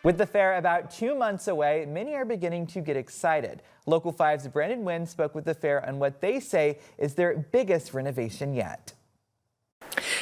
With the fair about 2 months away, many are beginning to get excited. Local 5's Brandon Wynn spoke with the fair on what they say is their biggest renovation yet.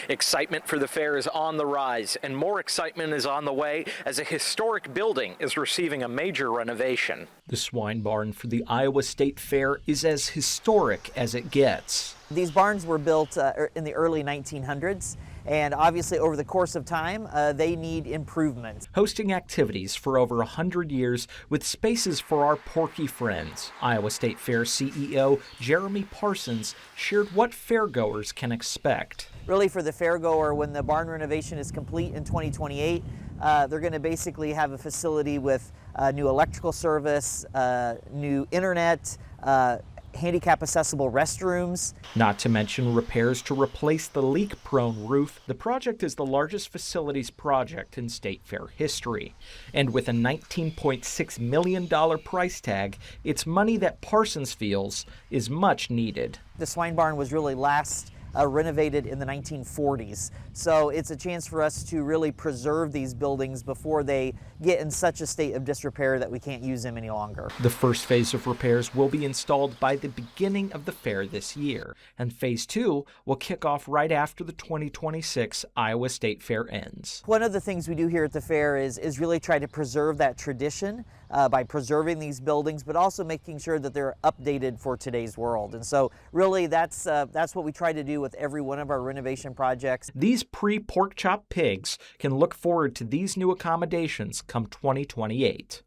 Excitement for the fair is on the rise, and more excitement is on the way as a historic building is receiving a major renovation. The swine barn for the Iowa State Fair is as historic as it gets. These barns were built in the early 1900s, and obviously over the course of time, they need improvements. Hosting activities for over 100 years with spaces for our porky friends. Iowa State Fair CEO Jeremy Parsons shared what fairgoers can expect. Really, for the fairgoer, when the barn renovation is complete in 2028, they're going to basically have a facility with new electrical service, new internet, handicap accessible restrooms. Not to mention repairs to replace the leak-prone roof. The project is the largest facilities project in State Fair history. And with a $19.6 million price tag, it's money that Parsons feels is much needed. The swine barn was really last renovated in the 1940s. So it's a chance for us to really preserve these buildings before they get in such a state of disrepair that we can't use them any longer. The first phase of repairs will be installed by the beginning of the fair this year, and phase 2 will kick off right after the 2026 Iowa State Fair ends. One of the things we do here at the fair is really try to preserve that tradition by preserving these buildings, but also making sure that they're updated for today's world. And so really that's what we try to do with every one of our renovation projects. These pre-pork chop pigs can look forward to these new accommodations come 2028.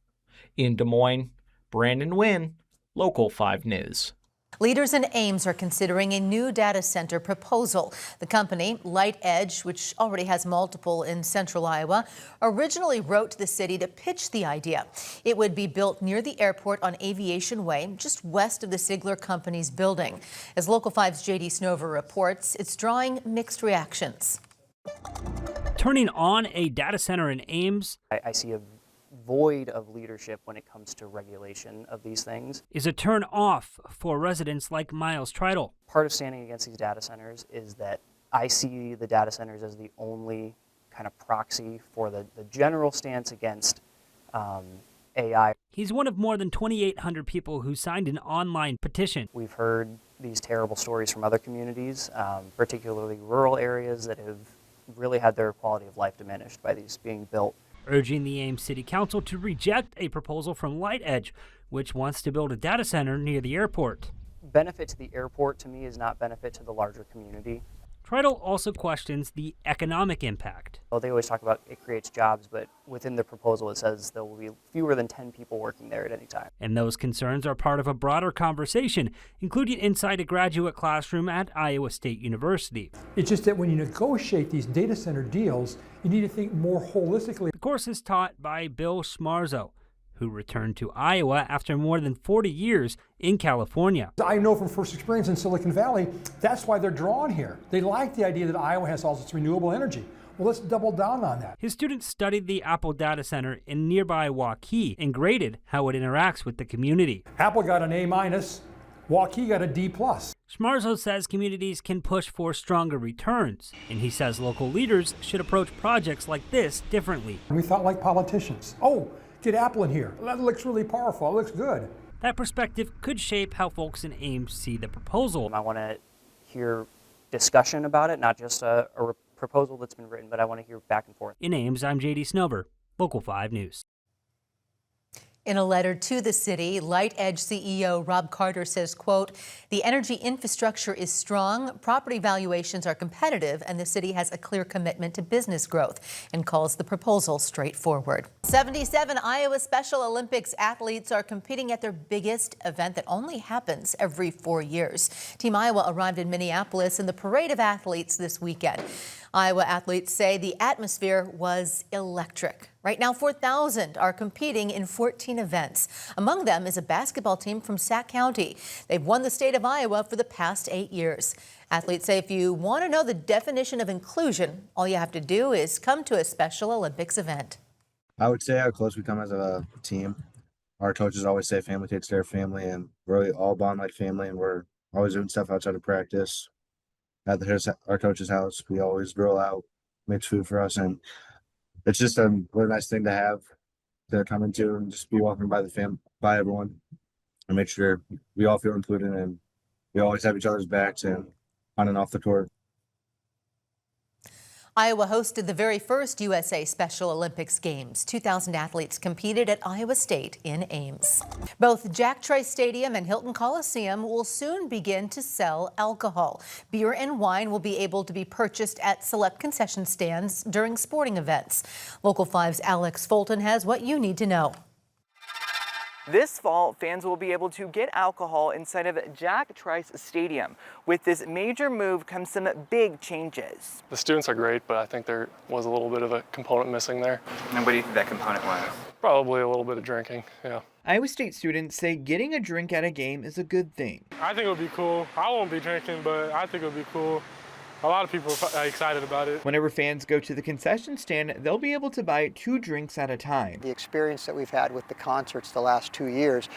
In Des Moines, Brandon Wynn, Local 5 News. Leaders in Ames are considering a new data center proposal. The company, LightEdge, which already has multiple in central Iowa, originally wrote to the city to pitch the idea. It would be built near the airport on Aviation Way, just west of the Sigler Company's building. As Local 5's J.D. Snover reports, it's drawing mixed reactions. Turning on a data center in Ames, I see a void of leadership when it comes to regulation of these things. Is a turn off for residents like Miles Tritle. Part of standing against these data centers is that I see the data centers as the only kind of proxy for the general stance against AI. He's one of more than 2,800 people who signed an online petition. We've heard these terrible stories from other communities, particularly rural areas that have really had their quality of life diminished by these being built. Urging the Ames City Council to reject a proposal from LightEdge, which wants to build a data center near the airport. Benefit to the airport, to me, is not benefit to the larger community. Tritle also questions the economic impact. Well, they always talk about it creates jobs, but within the proposal it says there will be fewer than 10 people working there at any time. And those concerns are part of a broader conversation, including inside a graduate classroom at Iowa State University. It's just that when you negotiate these data center deals, you need to think more holistically. The course is taught by Bill Schmarzo, who returned to Iowa after more than 40 years in California. I know from first experience in Silicon Valley, that's why they're drawn here. They like the idea that Iowa has all this renewable energy. Well, let's double down on that. His students studied the Apple data center in nearby Waukee and graded how it interacts with the community. Apple got an A-, Waukee got a D+. Schmarzo says communities can push for stronger returns, and he says local leaders should approach projects like this differently. We thought like politicians. Oh, get Apple in here. That looks really powerful. It looks good. That perspective could shape how folks in Ames see the proposal. I want to hear discussion about it, not just a proposal that's been written, but I want to hear back and forth. In Ames, I'm J.D. Snover, Local 5 News. In a letter to the city, LightEdge CEO Rob Carter says, quote, the energy infrastructure is strong, property valuations are competitive, and the city has a clear commitment to business growth, and calls the proposal straightforward. 77 Iowa Special Olympics athletes are competing at their biggest event that only happens every 4 years. Team Iowa arrived in Minneapolis in the parade of athletes this weekend. Iowa athletes say the atmosphere was electric. Right now, 4,000 are competing in 14 events. Among them is a basketball team from Sac County. They've won the state of Iowa for the past 8 years. Athletes say if you want to know the definition of inclusion, all you have to do is come to a Special Olympics event. I would say how close we come as a team. Our coaches always say family takes care of family, and we're all bond like family, and we're always doing stuff outside of practice. At our coach's house, we always grill out, makes food for us, and it's just a really nice thing to have to come into and just be welcomed by everyone, and make sure we all feel included and we always have each other's backs and on and off the court. Iowa hosted the very first USA Special Olympics Games. 2,000 athletes competed at Iowa State in Ames. Both Jack Trice Stadium and Hilton Coliseum will soon begin to sell alcohol. Beer and wine will be able to be purchased at select concession stands during sporting events. Local 5's Alex Fulton has what you need to know. This fall, fans will be able to get alcohol inside of Jack Trice Stadium. With this major move comes some big changes. The students are great, but I think there was a little bit of a component missing there. And what do you think that component was? Probably a little bit of drinking, yeah. Iowa State students say getting a drink at a game is a good thing. I think it would be cool. I won't be drinking, but I think it would be cool. A lot of people are excited about it. Whenever fans go to the concession stand, they'll be able to buy 2 drinks at a time. The experience that we've had with the concerts the last 2 years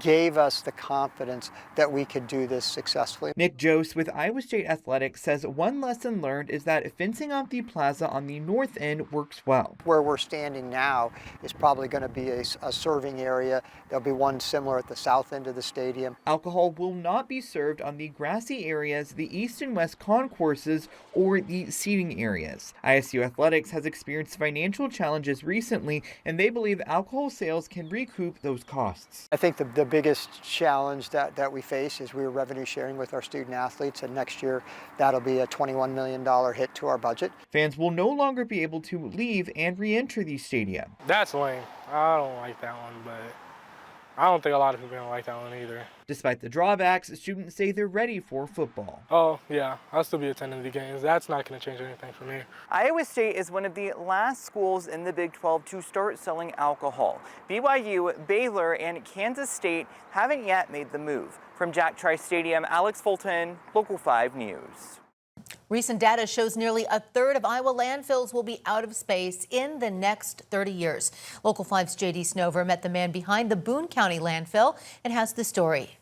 gave us the confidence that we could do this successfully. Nick Jose with Iowa State Athletics says one lesson learned is that fencing off the plaza on the north end works well. Where we're standing now is probably going to be a serving area. There'll be one similar at the south end of the stadium. Alcohol will not be served on the grassy areas, the east and west concourses, or the seating areas. ISU Athletics has experienced financial challenges recently, and they believe alcohol sales can recoup those costs. I think the biggest challenge that we face is we're revenue sharing with our student athletes, and next year that'll be a $21 million hit to our budget. Fans will no longer be able to leave and re-enter the stadium. That's lame. I don't like that one, but I don't think a lot of people are going to like that one either. Despite the drawbacks, students say they're ready for football. Oh, yeah, I'll still be attending the games. That's not going to change anything for me. Iowa State is one of the last schools in the Big 12 to start selling alcohol. BYU, Baylor, and Kansas State haven't yet made the move. From Jack Trice Stadium, Alex Fulton, Local 5 News. Recent data shows nearly a third of Iowa landfills will be out of space in the next 30 years. Local 5's J.D. Snover met the man behind the Boone County landfill and has the story.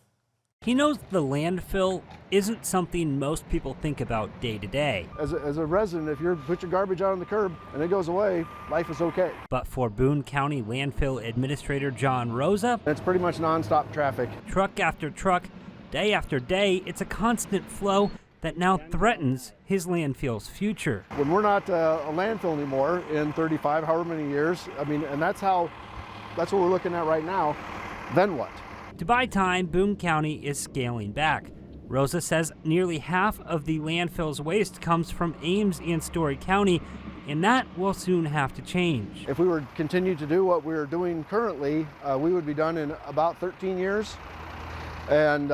He knows the landfill isn't something most people think about day to day. As a resident, if you put your garbage out on the curb and it goes away, life is okay. But for Boone County Landfill Administrator John Rosa, it's pretty much nonstop traffic. Truck after truck, day after day, it's a constant flow that now threatens his landfill's future. When we're not a landfill anymore in 35, however many years, I mean, and that's what we're looking at right now, then what? To buy time, Boone County is scaling back. Rosa says nearly half of the landfill's waste comes from Ames and Story County, and that will soon have to change. If we were to continue to do what we're doing currently, we would be done in about 13 years. And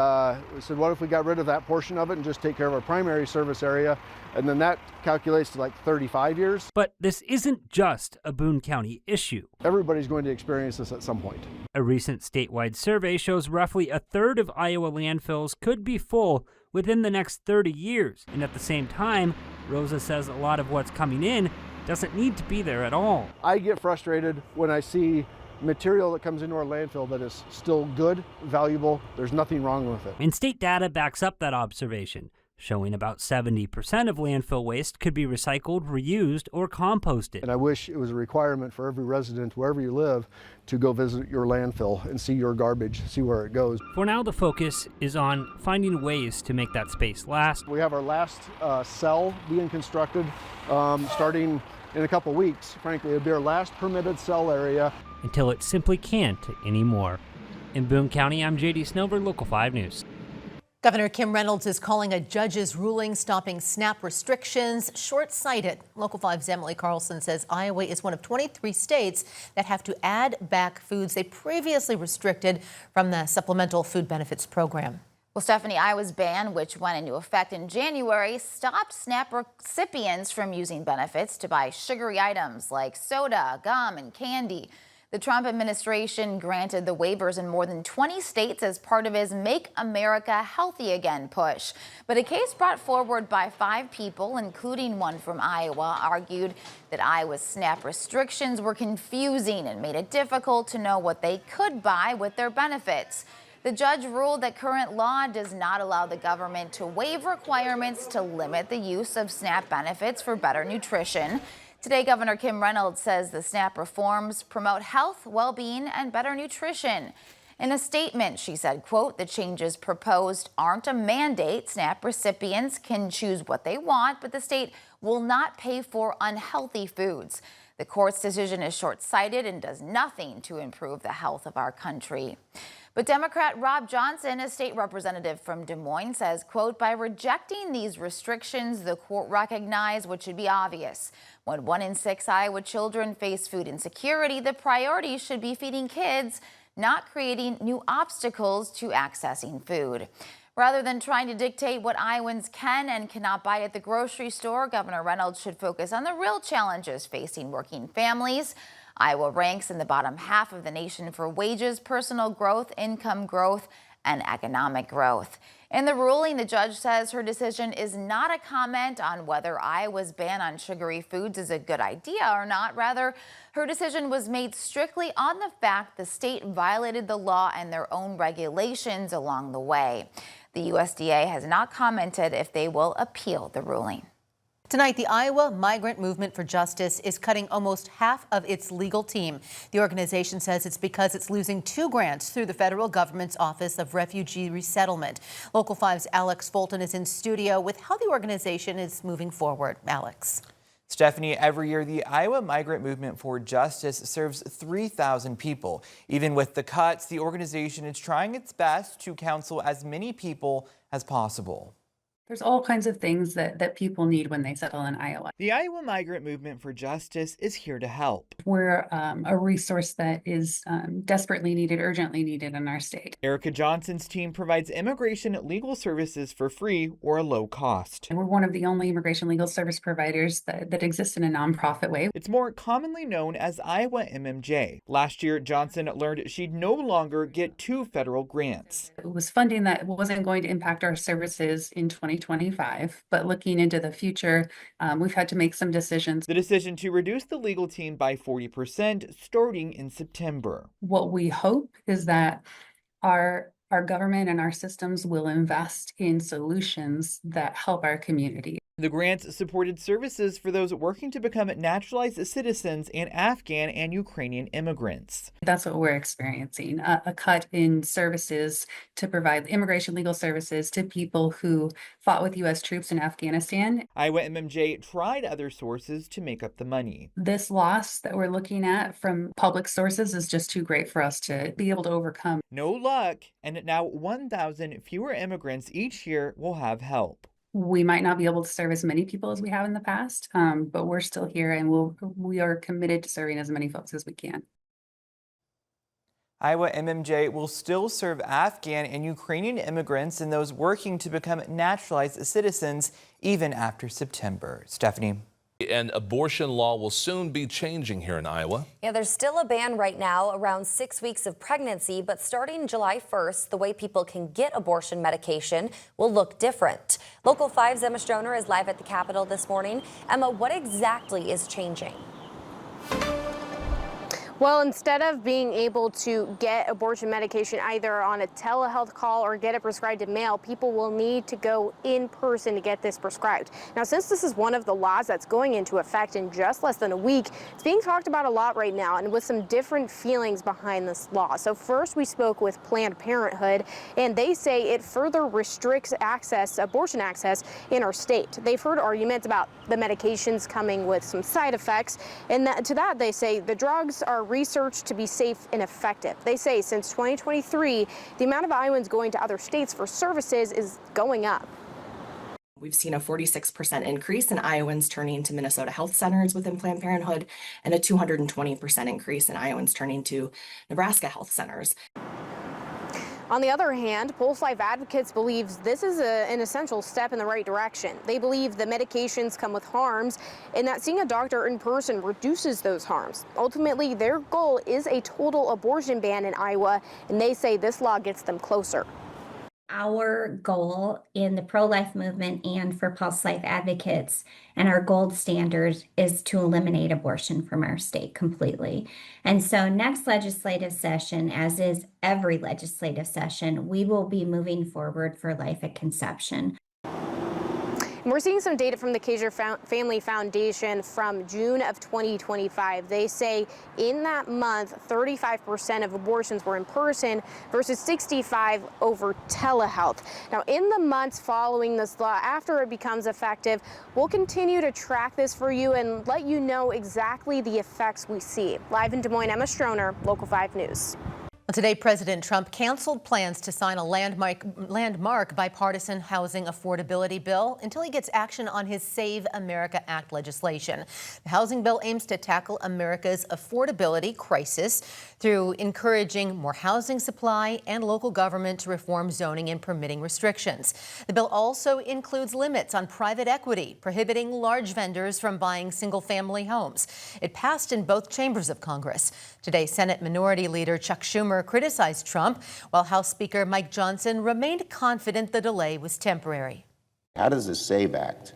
we said, what if we got rid of that portion of it and just take care of our primary service area? And then that calculates to like 35 years. But this isn't just a Boone County issue. Everybody's going to experience this at some point. A recent statewide survey shows roughly a third of Iowa landfills could be full within the next 30 years. And at the same time, Rosa says a lot of what's coming in doesn't need to be there at all. I get frustrated when I see material that comes into our landfill that is still good, valuable, there's nothing wrong with it. And state data backs up that observation, showing about 70% of landfill waste could be recycled, reused, or composted. And I wish it was a requirement for every resident, wherever you live, to go visit your landfill and see your garbage, see where it goes. For now, the focus is on finding ways to make that space last. We have our last cell being constructed starting in a couple weeks. Frankly, it'll be our last permitted cell area. Until it simply can't anymore. In Boone County, I'm J.D. Snover, Local 5 News. Governor Kim Reynolds is calling a judge's ruling stopping SNAP restrictions short-sighted. Local 5's Emily Carlson says Iowa is one of 23 states that have to add back foods they previously restricted from the Supplemental Food Benefits Program. Well, Stephanie, Iowa's ban, which went into effect in January, stopped SNAP recipients from using benefits to buy sugary items like soda, gum, and candy. The Trump administration granted the waivers in more than 20 states as part of his Make America Healthy Again push. But a case brought forward by 5 people, including one from Iowa, argued that Iowa's SNAP restrictions were confusing and made it difficult to know what they could buy with their benefits. The judge ruled that current law does not allow the government to waive requirements to limit the use of SNAP benefits for better nutrition. Today, Governor Kim Reynolds says the SNAP reforms promote health, well-being, and better nutrition. In a statement, she said, quote, the changes proposed aren't a mandate. SNAP recipients can choose what they want, but the state will not pay for unhealthy foods. The court's decision is short-sighted and does nothing to improve the health of our country. But Democrat Rob Johnson, a state representative from Des Moines, says, quote, by rejecting these restrictions, the court recognized what should be obvious. When 1 in 6 Iowa children face food insecurity, the priority should be feeding kids, not creating new obstacles to accessing food. Rather than trying to dictate what Iowans can and cannot buy at the grocery store, Governor Reynolds should focus on the real challenges facing working families. Iowa ranks in the bottom half of the nation for wages, personal growth, income growth, and economic growth. In the ruling, the judge says her decision is not a comment on whether Iowa's ban on sugary foods is a good idea or not. Rather, her decision was made strictly on the fact the state violated the law and their own regulations along the way. The USDA has not commented if they will appeal the ruling. Tonight, the Iowa Migrant Movement for Justice is cutting almost half of its legal team. The organization says it's because it's losing 2 grants through the federal government's Office of Refugee Resettlement. Local 5's Alex Fulton is in studio with how the organization is moving forward. Alex. Stephanie, every year the Iowa Migrant Movement for Justice serves 3,000 people. Even with the cuts, the organization is trying its best to counsel as many people as possible. There's all kinds of things that people need when they settle in Iowa. The Iowa Migrant Movement for Justice is here to help. We're a resource that is desperately needed, urgently needed in our state. Erica Johnson's team provides immigration legal services for free or a low cost. And we're one of the only immigration legal service providers that exists in a nonprofit way. It's more commonly known as Iowa MMJ. Last year, Johnson learned she'd no longer get 2 federal grants. It was funding that wasn't going to impact our services in 2025, but looking into the future, we've had to make some decisions. The decision to reduce the legal team by 40% starting in September. What we hope is that our government and our systems will invest in solutions that help our community. The grants supported services for those working to become naturalized citizens and Afghan and Ukrainian immigrants. That's what we're experiencing, a cut in services to provide immigration legal services to people who fought with U.S. troops in Afghanistan. Iowa MMJ tried other sources to make up the money. This loss that we're looking at from public sources is just too great for us to be able to overcome. No luck, and now 1,000 fewer immigrants each year will have help. We might not be able to serve as many people as we have in the past, but we're still here and we are committed to serving as many folks as we can. Iowa MMJ will still serve Afghan and Ukrainian immigrants and those working to become naturalized citizens even after September. Stephanie. And abortion law will soon be changing here in Iowa. Yeah, there's still a ban right now around 6 weeks of pregnancy, but starting July 1st, the way people can get abortion medication will look different. Local 5's Emma Stroner is live at the Capitol this morning. Emma, what exactly is changing? Well, instead of being able to get abortion medication either on a telehealth call or get it prescribed in mail, people will need to go in person to get this prescribed. Now, since this is one of the laws that's going into effect in just less than a week, it's being talked about a lot right now and with some different feelings behind this law. So first we spoke with Planned Parenthood, and they say it further restricts access, abortion access in our state. They've heard arguments about the medications coming with some side effects, and to that they say the drugs are researched to be safe and effective. They say since 2023, the amount of Iowans going to other states for services is going up. We've seen a 46% increase in Iowans turning to Minnesota health centers within Planned Parenthood and a 220% increase in Iowans turning to Nebraska health centers. On the other hand, Pulse Life advocates believes this is an essential step in the right direction. They believe the medications come with harms and that seeing a doctor in person reduces those harms. Ultimately, their goal is a total abortion ban in Iowa, and they say this law gets them closer. Our goal in the pro-life movement and for Pulse Life advocates and our gold standard is to eliminate abortion from our state completely. And so next legislative session, as is every legislative session, we will be moving forward for life at conception. And we're seeing some data from the Kaiser Family Foundation from June of 2025. They say in that month, 35% of abortions were in person versus 65% over telehealth. Now, in the months following this law, after it becomes effective, we'll continue to track this for you and let you know exactly the effects we see. Live in Des Moines, Emma Stroner, Local 5 News. Today, President Trump canceled plans to sign a landmark bipartisan housing affordability bill until he gets action on his Save America Act legislation. The housing bill aims to tackle America's affordability crisis through encouraging more housing supply and local government to reform zoning and permitting restrictions. The bill also includes limits on private equity, prohibiting large vendors from buying single-family homes. It passed in both chambers of Congress. Today, Senate Minority Leader Chuck Schumer criticized Trump, while House Speaker Mike Johnson remained confident the delay was temporary. How does the SAVE Act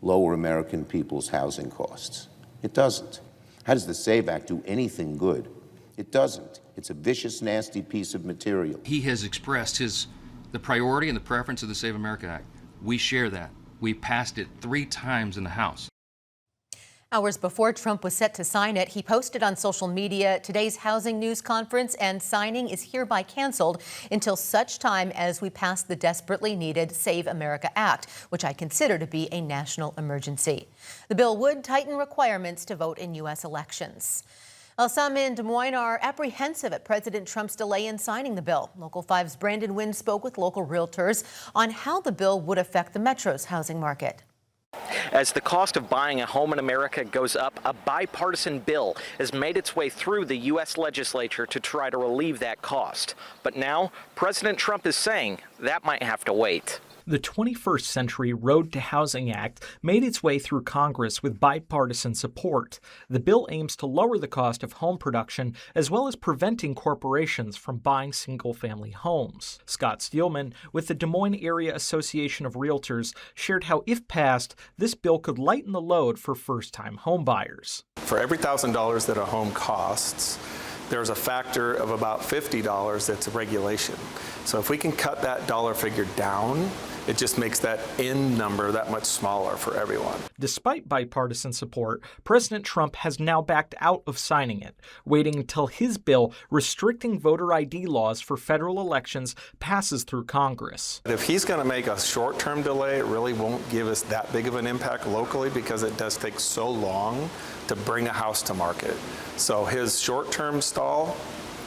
lower American people's housing costs? It doesn't. How does the SAVE Act do anything good? It doesn't. It's a vicious, nasty piece of material. He has expressed the priority and the preference of the Save America Act. We share that. We passed it 3 times in the House. Hours before Trump was set to sign it, he posted on social media, "Today's housing news conference and signing is hereby canceled until such time as we pass the desperately needed Save America Act, which I consider to be a national emergency." The bill would tighten requirements to vote in U.S. elections. Well, some in Des Moines are apprehensive at President Trump's delay in signing the bill. Local 5's Brandon Wynn spoke with local realtors on how the bill would affect the Metro's housing market. As the cost of buying a home in America goes up, a bipartisan bill has made its way through the U.S. legislature to try to relieve that cost. But now, President Trump is saying that might have to wait. The 21st Century Road to Housing Act made its way through Congress with bipartisan support. The bill aims to lower the cost of home production as well as preventing corporations from buying single-family homes. Scott Steelman with the Des Moines Area Association of Realtors shared how, if passed, this bill could lighten the load for first-time home buyers. For every $1,000 that a home costs, there's a factor of about $50 that's a regulation. So if we can cut that dollar figure down, it just makes that end number that much smaller for everyone. Despite bipartisan support, President Trump has now backed out of signing it, waiting until his bill restricting voter ID laws for federal elections passes through Congress. If he's going to make a short-term delay, it really won't give us that big of an impact locally because it does take so long to bring a house to market. So his short-term stall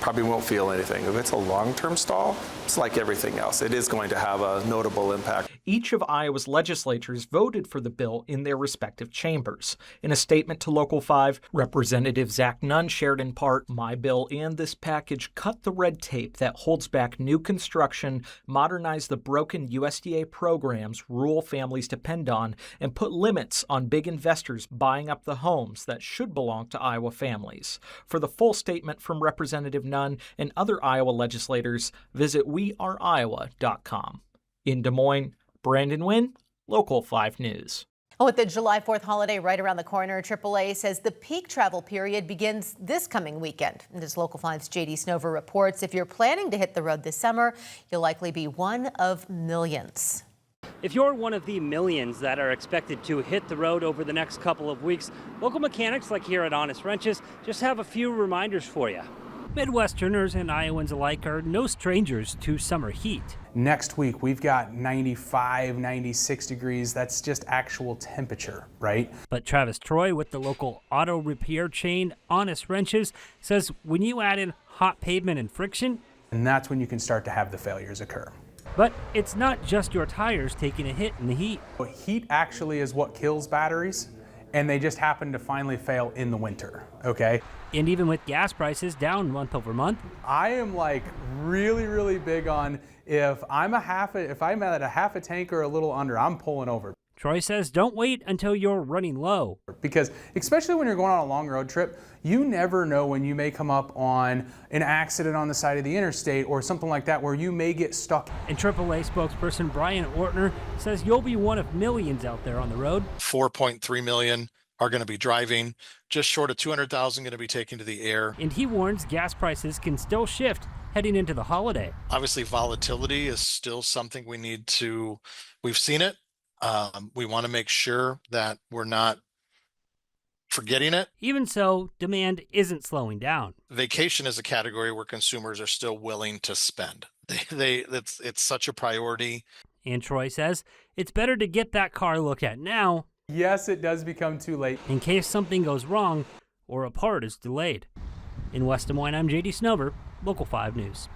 probably won't feel anything. If it's a long-term stall, it's like everything else. It is going to have a notable impact. Each of Iowa's legislators voted for the bill in their respective chambers. In a statement to Local 5, Representative Zach Nunn shared in part, "My bill and this package cut the red tape that holds back new construction, modernize the broken USDA programs rural families depend on, and put limits on big investors buying up the homes that should belong to Iowa families." For the full statement from Representative Nunn and other Iowa legislators, visit weareiowa.com. In Des Moines, Brandon Wynn, Local 5 News. With the July 4th holiday right around the corner, AAA says the peak travel period begins this coming weekend. And as Local 5's JD Snover reports, if you're planning to hit the road this summer, you'll likely be one of millions. If you're one of the millions that are expected to hit the road over the next couple of weeks, local mechanics like here at Honest Wrenches just have a few reminders for you. Midwesterners and Iowans alike are no strangers to summer heat. Next week, we've got 95, 96 degrees. That's just actual temperature, right? But Travis Troy with the local auto repair chain Honest Wrenches says when you add in hot pavement and friction, and that's when you can start to have the failures occur. But it's not just your tires taking a hit in the heat. Heat actually is what kills batteries, and they just happen to finally fail in the winter, okay? And even with gas prices down month over month, I am like really big on if I'm at a half a tank or a little under, I'm pulling over. Troy says don't wait until you're running low. Because especially when you're going on a long road trip, you never know when you may come up on an accident on the side of the interstate or something like that where you may get stuck. And AAA spokesperson Brian Ortner says you'll be one of millions out there on the road. 4.3 million are going to be driving, just short of 200,000 going to be taking to the air. And he warns gas prices can still shift heading into the holiday. Obviously, volatility is still something we've seen it. We want to make sure that we're not forgetting it. Even so, demand isn't slowing down. Vacation is a category where consumers are still willing to spend. It's such a priority. And Troy says it's better to get that car looked at now. Yes, it does become too late. In case something goes wrong or a part is delayed. In West Des Moines, I'm JD Snover, Local 5 News.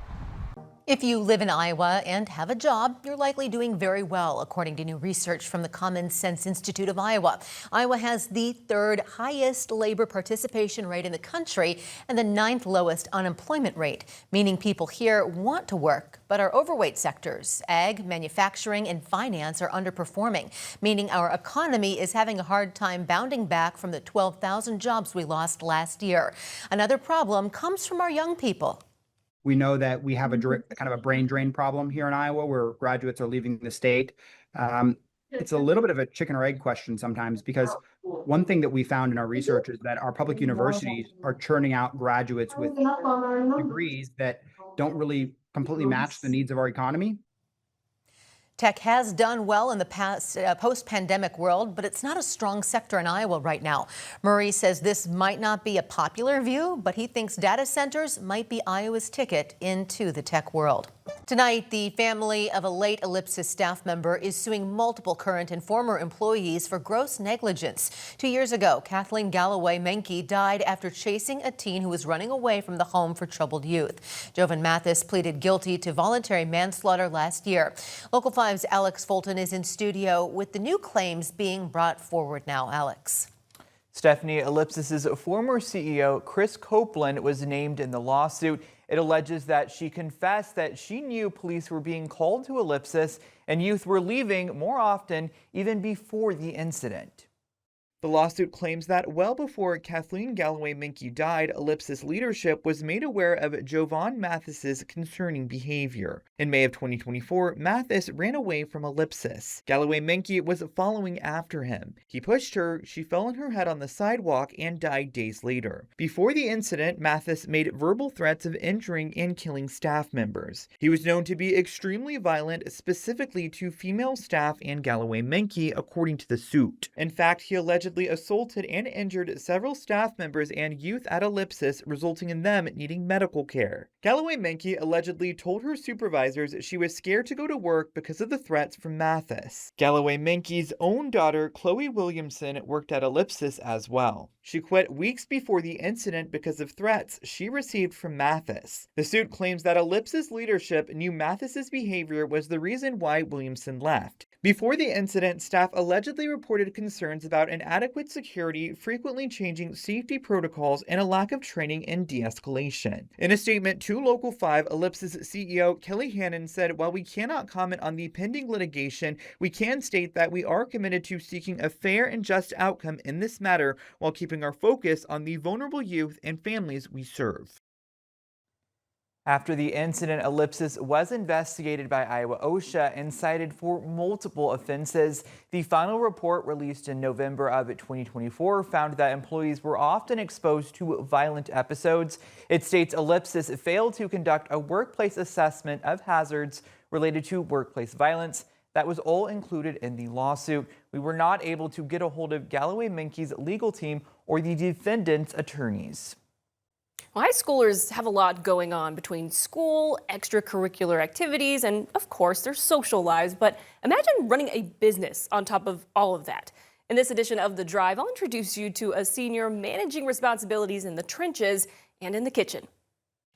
If you live in Iowa and have a job, you're likely doing very well, according to new research from the Common Sense Institute of Iowa. Iowa has the third highest labor participation rate in the country and the 9th lowest unemployment rate, meaning people here want to work, but our overweight sectors, ag, manufacturing, and finance, are underperforming, meaning our economy is having a hard time bounding back from the 12,000 jobs we lost last year. Another problem comes from our young people. We know that we have a kind of a brain drain problem here in Iowa where graduates are leaving the state. It's a little bit of a chicken or egg question sometimes, because one thing that we found in our research is that our public universities are churning out graduates with degrees that don't really completely match the needs of our economy. Tech has done well in the past post-pandemic world, but it's not a strong sector in Iowa right now. Murray says this might not be a popular view, but he thinks data centers might be Iowa's ticket into the tech world. Tonight, the family of a late Ellipsis staff member is suing multiple current and former employees for gross negligence. 2 years ago, Kathleen Galloway Menke died after chasing a teen who was running away from the home for troubled youth. Jovan Mathis pleaded guilty to voluntary manslaughter last year. Local 5's Alex Fulton is in studio with the new claims being brought forward now. Alex. Stephanie, Ellipsis's former CEO, Chris Copeland, was named in the lawsuit. It alleges that she confessed that she knew police were being called to Ellipsis and youth were leaving more often even before the incident. The lawsuit claims that well before Kathleen Galloway Menke died, Ellipsis leadership was made aware of Jovan Mathis's concerning behavior. In May of 2024, Mathis ran away from Ellipsis. Galloway Menke was following after him. He pushed her, she fell on her head on the sidewalk and died days later. Before the incident, Mathis made verbal threats of injuring and killing staff members. He was known to be extremely violent, specifically to female staff and Galloway Menke, according to the suit. In fact, he allegedly assaulted and injured several staff members and youth at Ellipsis, resulting in them needing medical care. Galloway Menke allegedly told her supervisors she was scared to go to work because of the threats from Mathis. Galloway Menke's own daughter, Chloe Williamson, worked at Ellipsis as well. She quit weeks before the incident because of threats she received from Mathis. The suit claims that Ellipsis leadership knew Mathis's behavior was the reason why Williamson left. Before the incident, staff allegedly reported concerns about inadequate security, frequently changing safety protocols, and a lack of training and de-escalation. In a statement to Local 5, Ellipsis CEO Kelly Hannon said, "While we cannot comment on the pending litigation, we can state that we are committed to seeking a fair and just outcome in this matter while keeping our focus on the vulnerable youth and families we serve." After the incident, Ellipsis was investigated by Iowa OSHA and cited for multiple offenses. The final report, released in November of 2024, found that employees were often exposed to violent episodes. It states Ellipsis failed to conduct a workplace assessment of hazards related to workplace violence. That was all included in the lawsuit. We were not able to get a hold of Galloway Menke's legal team or the defendant's attorneys. Well, high schoolers have a lot going on between school, extracurricular activities, and of course their social lives. But imagine running a business on top of all of that. In this edition of The Drive, I'll introduce you to a senior managing responsibilities in the trenches and in the kitchen.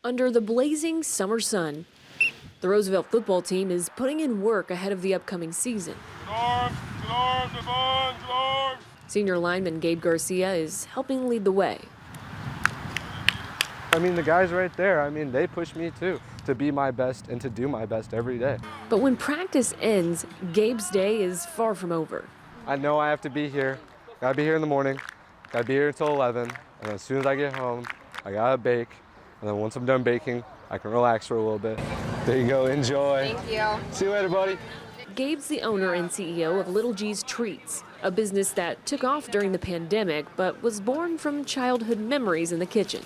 Under the blazing summer sun, the Roosevelt football team is putting in work ahead of the upcoming season. Senior lineman Gabe Garcia is helping lead the way. I mean, the guys right there, they push me too, to be my best and to do my best every day. But when practice ends, Gabe's day is far from over. I know I have to be here. Gotta be here in the morning. Gotta be here until 11. And as soon as I get home, I gotta bake. And then once I'm done baking, I can relax for a little bit. There you go, enjoy. Thank you. See you later, buddy. Gabe's the owner and CEO of Little G's Treats, a business that took off during the pandemic, but was born from childhood memories in the kitchen.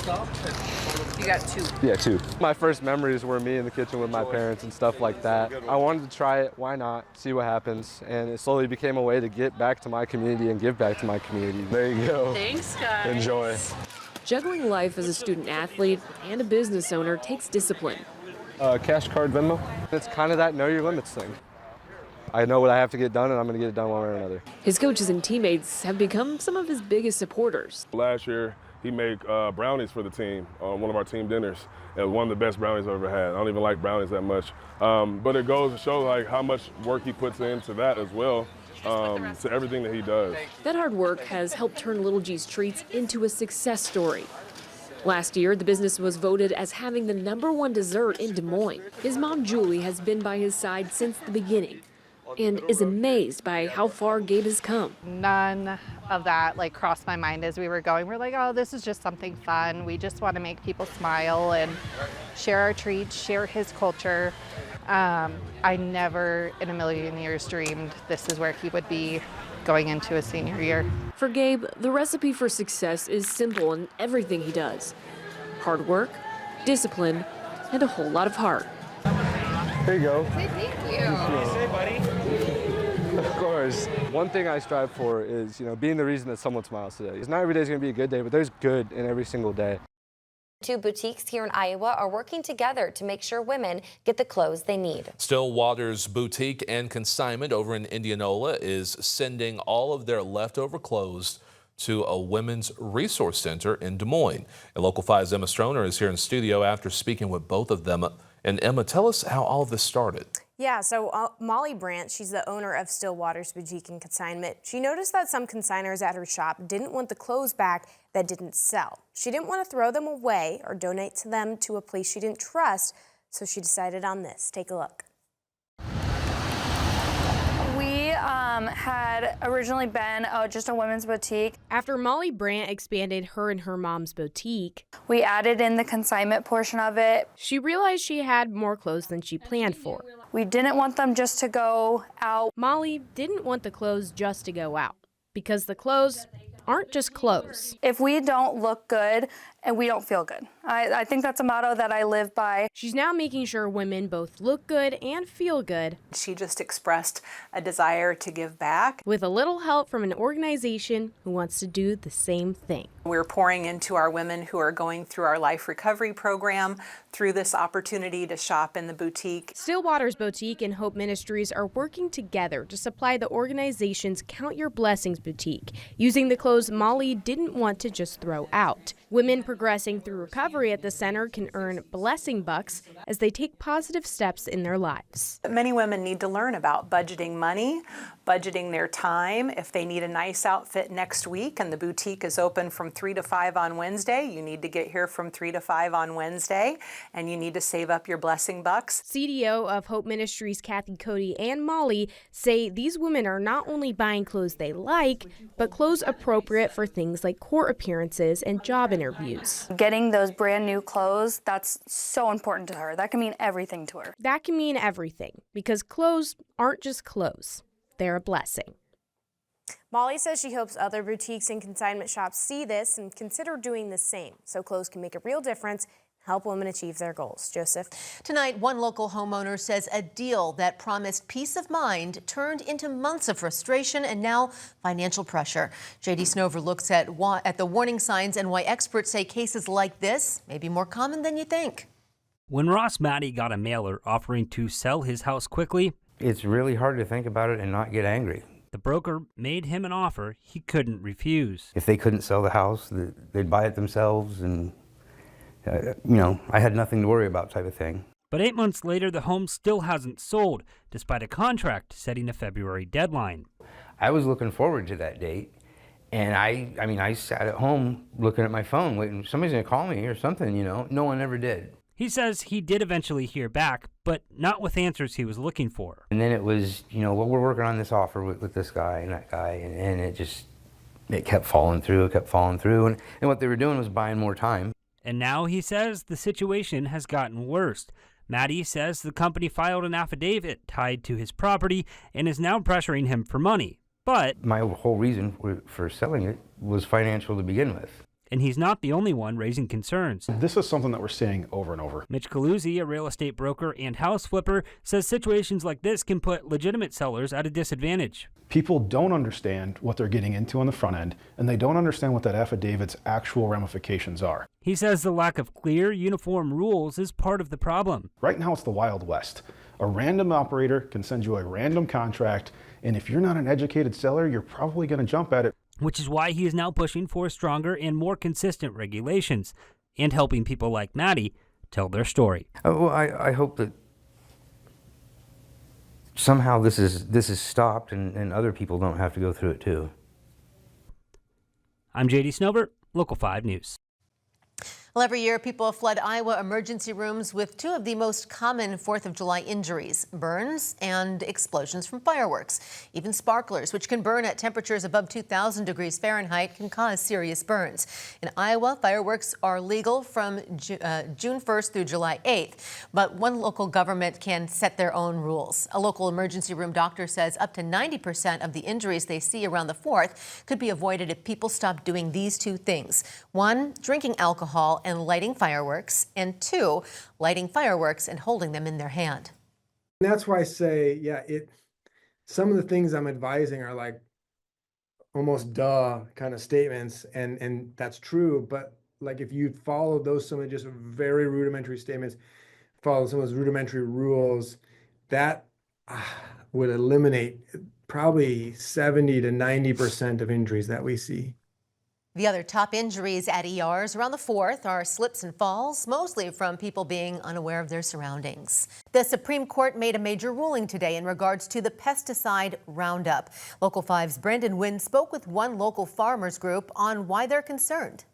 You got 2. Yeah, 2. My first memories were me in the kitchen with my parents and stuff like that. I wanted to try it, why not, see what happens, and it slowly became a way to get back to my community and give back to my community. There you go. Thanks, guys. Enjoy. Juggling life as a student athlete and a business owner takes discipline. Cash card Venmo. It's kind of that know your limits thing. I know what I have to get done, and I'm going to get it done one way or another. His coaches and teammates have become some of his biggest supporters. Last year, he made brownies for the team on one of our team dinners. It was one of the best brownies I've ever had. I don't even like brownies that much. But it goes to show like how much work he puts into that as well, to everything that he does. That hard work has helped turn Little G's Treats into a success story. Last year, the business was voted as having the #1 dessert in Des Moines. His mom, Julie, has been by his side since the beginning and is amazed by how far Gabe has come. None of that crossed my mind as we were going. We're like, oh, this is just something fun. We just want to make people smile and share our treats, share his culture. I never in a million years dreamed this is where he would be going into his senior year. For Gabe, the recipe for success is simple in everything he does. Hard work, discipline, and a whole lot of heart. There you go. Say thank you. Say, buddy. Of course. One thing I strive for is, being the reason that someone smiles today. It's not every day is going to be a good day, but there's good in every single day. 2 boutiques here in Iowa are working together to make sure women get the clothes they need. Stillwater's Boutique and Consignment over in Indianola is sending all of their leftover clothes to a women's resource center in Des Moines. And Local 5's Emma Stroner is here in studio after speaking with both of them. And Emma, tell us how all of this started. Yeah, so Molly Brandt, she's the owner of Stillwater's Boutique and Consignment. She noticed that some consigners at her shop didn't want the clothes back that didn't sell. She didn't want to throw them away or donate to them to a place she didn't trust, so she decided on this. Take a look. We had originally been just a women's boutique. After Molly Brandt expanded her and her mom's boutique, We added in the consignment portion of it. she realized she had more clothes than she planned for. We didn't want them just to go out. Molly didn't want the clothes just to go out because the clothes aren't just clothes. If we don't look good, and we don't feel good. I think that's a motto that I live by. She's now making sure women both look good and feel good. She just expressed a desire to give back. With a little help from an organization who wants to do the same thing. We're pouring into our women who are going through our life recovery program through this opportunity to shop in the boutique. Stillwater's Boutique and Hope Ministries are working together to supply the organization's Count Your Blessings boutique, using the clothes Molly didn't want to just throw out. Women progressing through recovery at the center can earn blessing bucks as they take positive steps in their lives. Many women need to learn about budgeting money, budgeting their time. If they need a nice outfit next week and the boutique is open from 3 to 5 on Wednesday, you need to get here from 3 to 5 on Wednesday, and you need to save up your blessing bucks. CDO of Hope Ministries Kathy Cody and Molly say these women are not only buying clothes they like, but clothes appropriate for things like court appearances and job interviews. Getting those brand new clothes, that's so important to her. That can mean everything to her. That can mean everything because clothes aren't just clothes. They're a blessing. Molly says she hopes other boutiques and consignment shops see this and consider doing the same so clothes can make a real difference, help women achieve their goals. Joseph. Tonight, one local homeowner says a deal that promised peace of mind turned into months of frustration and now financial pressure. J.D. Snover looks at the warning signs and why experts say cases like this may be more common than you think. When Ross Matty got a mailer offering to sell his house quickly, it's really hard to think about it and not get angry. The broker made him an offer he couldn't refuse. If they couldn't sell the house, they'd buy it themselves, and I had nothing to worry about, type of thing. But 8 months later, the home still hasn't sold, despite a contract setting a February deadline. I was looking forward to that date, and I sat at home looking at my phone, waiting, somebody's gonna call me or something, No one ever did. He says he did eventually hear back, but not with answers he was looking for. And then it was, well, we're working on this offer with this guy and that guy, and it kept falling through, and what they were doing was buying more time. And now he says the situation has gotten worse. Matty says the company filed an affidavit tied to his property and is now pressuring him for money. But my whole reason for selling it was financial to begin with. And he's not the only one raising concerns. This is something that we're seeing over and over. Mitch Caluzzi, a real estate broker and house flipper, says situations like this can put legitimate sellers at a disadvantage. People don't understand what they're getting into on the front end, and they don't understand what that affidavit's actual ramifications are. He says the lack of clear, uniform rules is part of the problem. Right now it's the Wild West. A random operator can send you a random contract, and if you're not an educated seller, you're probably going to jump at it. Which is why he is now pushing for stronger and more consistent regulations and helping people like Maddie tell their story. Well, I hope that somehow this is stopped and other people don't have to go through it too. I'm JD Snover, Local 5 News. Well, every year, people flood Iowa emergency rooms with two of the most common 4th of July injuries, burns and explosions from fireworks. Even sparklers, which can burn at temperatures above 2,000 degrees Fahrenheit, can cause serious burns. In Iowa, fireworks are legal from June 1st through July 8th, but one local government can set their own rules. A local emergency room doctor says up to 90% of the injuries they see around the 4th could be avoided if people stop doing these two things. 1, drinking alcohol and lighting fireworks, and 2, lighting fireworks and holding them in their hand. That's why I say, some of the things I'm advising are like almost duh kind of statements, and that's true, but like if you follow some of just very rudimentary statements, follow some of those rudimentary rules, that would eliminate probably 70 to 90% of injuries that we see. The other top injuries at ERs around the 4th are slips and falls, mostly from people being unaware of their surroundings. The Supreme Court made a major ruling today in regards to the pesticide Roundup. Local 5's Brendan Wynn spoke with one local farmers group on why they're concerned.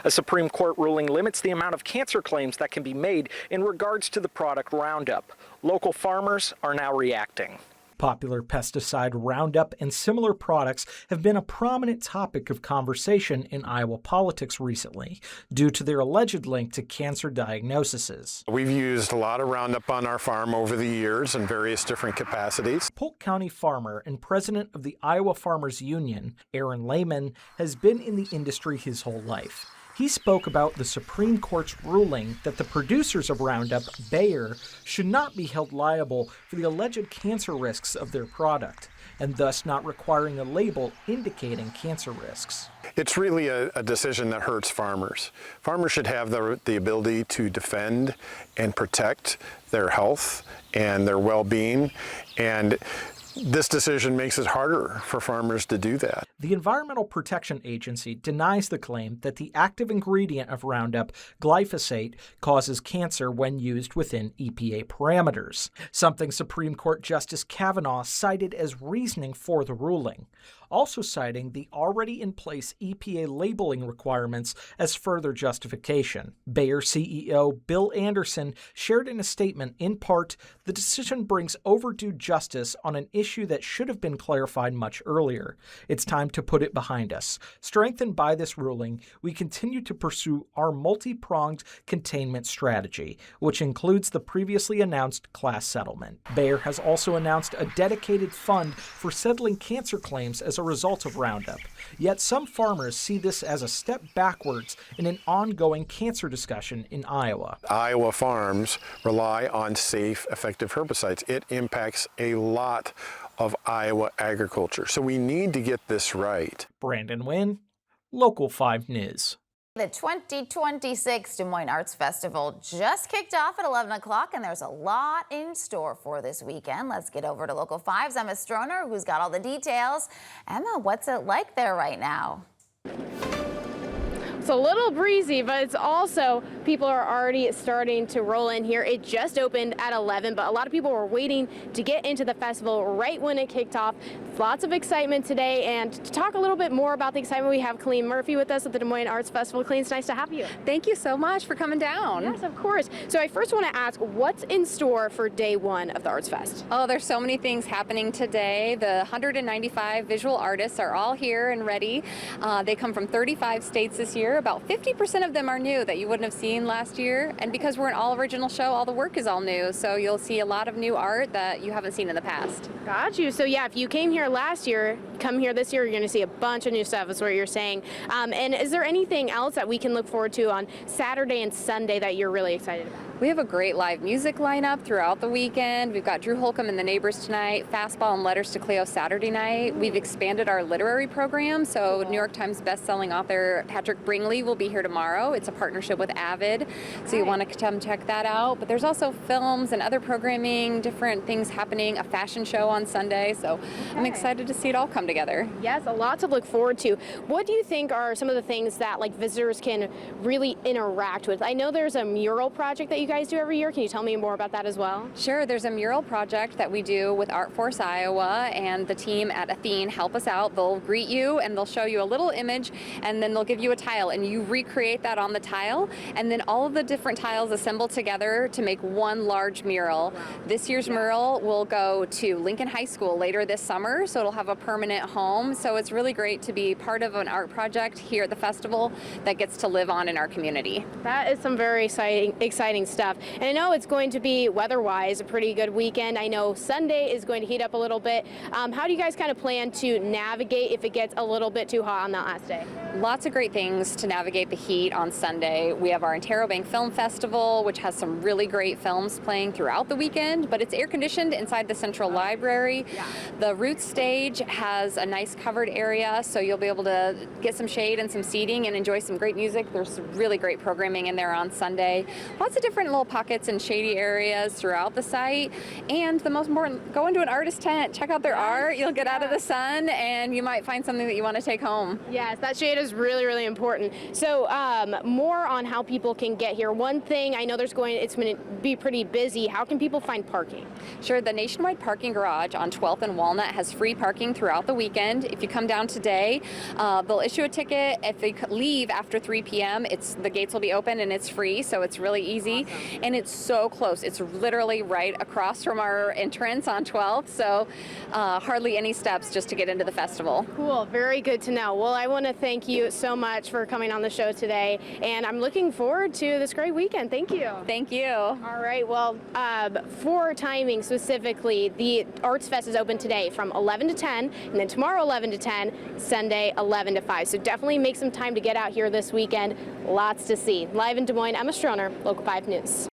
A Supreme Court ruling limits the amount of cancer claims that can be made in regards to the product Roundup. Local farmers are now reacting. Popular pesticide Roundup and similar products have been a prominent topic of conversation in Iowa politics recently due to their alleged link to cancer diagnoses. We've used a lot of Roundup on our farm over the years in various different capacities. Polk County farmer and president of the Iowa Farmers Union, Aaron Lehman, has been in the industry his whole life. He spoke about the Supreme Court's ruling that the producers of Roundup, Bayer, should not be held liable for the alleged cancer risks of their product, and thus not requiring a label indicating cancer risks. It's really a decision that hurts farmers. Farmers should have the ability to defend and protect their health and their well-being, and this decision makes it harder for farmers to do that. The Environmental Protection Agency denies the claim that the active ingredient of Roundup, glyphosate, causes cancer when used within EPA parameters, something Supreme Court Justice Kavanaugh cited as reasoning for the ruling, also citing the already in place EPA labeling requirements as further justification. Bayer CEO Bill Anderson shared in a statement, in part, the decision brings overdue justice on an issue that should have been clarified much earlier. It's time to put it behind us. Strengthened by this ruling, we continue to pursue our multi-pronged containment strategy, which includes the previously announced class settlement. Bayer has also announced a dedicated fund for settling cancer claims as a result of Roundup. Yet some farmers see this as a step backwards in an ongoing cancer discussion in Iowa. Iowa farms rely on safe, effective herbicides. It impacts a lot of Iowa agriculture. So we need to get this right. Brandon Wynn, Local 5 News. The 2026 Des Moines Arts Festival just kicked off at 11 o'clock, and there's a lot in store for this weekend. Let's get over to Local 5's Emma Stroner, who's got all the details. Emma, what's it like there right now? It's a little breezy, but it's also, people are already starting to roll in here. It just opened at 11, but a lot of people were waiting to get into the festival right when it kicked off. Lots of excitement today, and to talk a little bit more about the excitement, we have Colleen Murphy with us at the Des Moines Arts Festival. Colleen, it's nice to have you. Thank you so much for coming down. Yes, of course. So I first want to ask, what's in store for day one of the Arts Fest? Oh, there's so many things happening today. The 195 visual artists are all here and ready. They come from 35 states this year. About 50% of them are new that you wouldn't have seen seen last year. And because we're an all original show, all the work is all new. So you'll see a lot of new art that you haven't seen in the past. Got you. So yeah, if you came here last year, come here this year, you're going to see a bunch of new stuff, is what you're saying. And is there anything else that we can look forward to on Saturday and Sunday that you're really excited about? We have a great live music lineup throughout the weekend. We've got Drew Holcomb and the Neighbors tonight, Fastball and Letters to Cleo Saturday night. We've expanded our literary program, so New York Times bestselling author Patrick Bringley will be here tomorrow. It's a partnership with Avid, so you want to come check that out. But there's also films and other programming, different things happening, a fashion show on Sunday, so I'm excited to see it all come together. Yes, a lot to look forward to. What do you think are some of the things that like visitors can really interact with? I know there's a mural project that you guys do every year. Can you tell me more about that as well? Sure, there's a mural project that we do with Art Force Iowa, and the team at Athene help us out. They'll greet you and they'll show you a little image, and then they'll give you a tile, and you recreate that on the tile, and then all of the different tiles assemble together to make one large mural. Wow. This year's mural will go to Lincoln High School later this summer, so it'll have a permanent home. So it's really great to be part of an art project here at the festival that gets to live on in our community. That is some very exciting stuff. And I know it's going to be weather-wise a pretty good weekend. I know Sunday is going to heat up a little bit. How do you guys kind of plan to navigate if it gets a little bit too hot on that last day? Lots of great things to navigate the heat on Sunday. We have our Antero Bank Film Festival, which has some really great films playing throughout the weekend, but it's air-conditioned inside the Central Library. Yeah. The Roots stage has a nice covered area, so you'll be able to get some shade and some seating and enjoy some great music. There's some really great programming in there on Sunday. Lots of different little pockets and shady areas throughout the site. And the most important, go into an artist tent, check out their art. You'll get out of the sun and you might find something that you want to take home. Yes, that shade is really, really important. So more on how people can get here. One thing, I know it's going to be pretty busy. How can people find parking? Sure, the Nationwide Parking Garage on 12th and Walnut has free parking throughout the weekend. If you come down today, they'll issue a ticket. If they leave after 3 p.m., the gates will be open and it's free, so it's really easy. Awesome. And it's so close. It's literally right across from our entrance on 12th, so hardly any steps just to get into the festival. Cool, very good to know. Well, I want to thank you so much for coming on the show today, and I'm looking forward to this great weekend. Thank you. Thank you. All right, well, for timing specifically, the Arts Fest is open today from 11 to 10, and then tomorrow 11 to 10, Sunday 11 to 5. So definitely make some time to get out here this weekend. Lots to see. Live in Des Moines, Emma Stroner, Local 5 News.